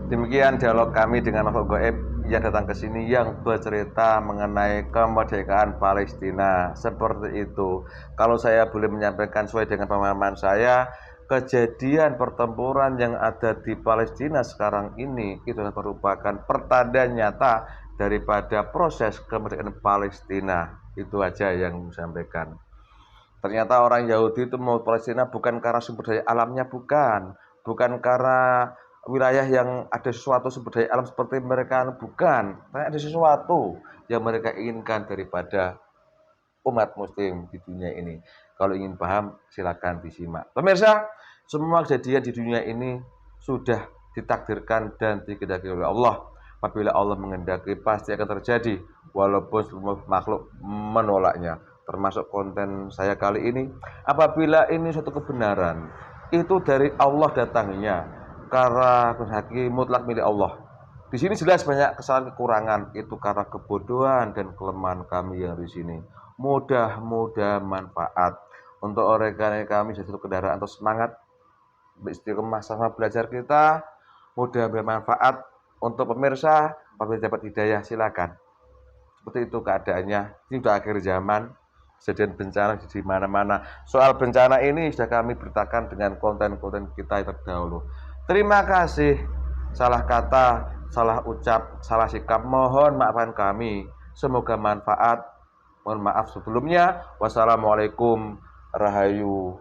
demikian dialog kami dengan makhluk gaib yang datang ke sini yang bercerita mengenai kemerdekaan Palestina. Seperti itu. Kalau saya boleh menyampaikan sesuai dengan pemahaman saya, kejadian pertempuran yang ada di Palestina sekarang ini itu merupakan pertanda nyata daripada proses kemerdekaan Palestina. Itu aja yang saya sampaikan. Ternyata orang Yahudi itu mau Palestina bukan karena sumber daya alamnya, bukan karena wilayah yang ada sesuatu sumber daya alam seperti mereka, bukan. Tapi ada sesuatu yang mereka inginkan daripada umat muslim di dunia ini. Kalau ingin paham, silakan disimak. Pemirsa, semua kejadian di dunia ini sudah ditakdirkan dan dikehendaki oleh Allah. Apabila Allah menghendaki, pasti akan terjadi, walaupun semua makhluk menolaknya. Termasuk konten saya kali ini. Apabila ini suatu kebenaran, itu dari Allah datangnya, karena kehendaki mutlak milik Allah. Di sini jelas banyak kesalahan kekurangan, itu karena kebodohan dan kelemahan kami yang di sini. Mudah-mudahan manfaat untuk rekan kami satu kendaraan atau semangat beristiqomah sama belajar kita. Mudah bermanfaat untuk pemirsa. Apabila dapat hidayah, silakan. Seperti itu keadaannya. Ini sudah akhir zaman, kejadian bencana di mana-mana. Soal bencana ini sudah kami beritakan dengan konten-konten kita yang terdahulu. Terima kasih. Salah kata, salah ucap, salah sikap, mohon maafkan kami. Semoga manfaat. Mohon maaf sebelumnya. Wassalamualaikum. Rahayu.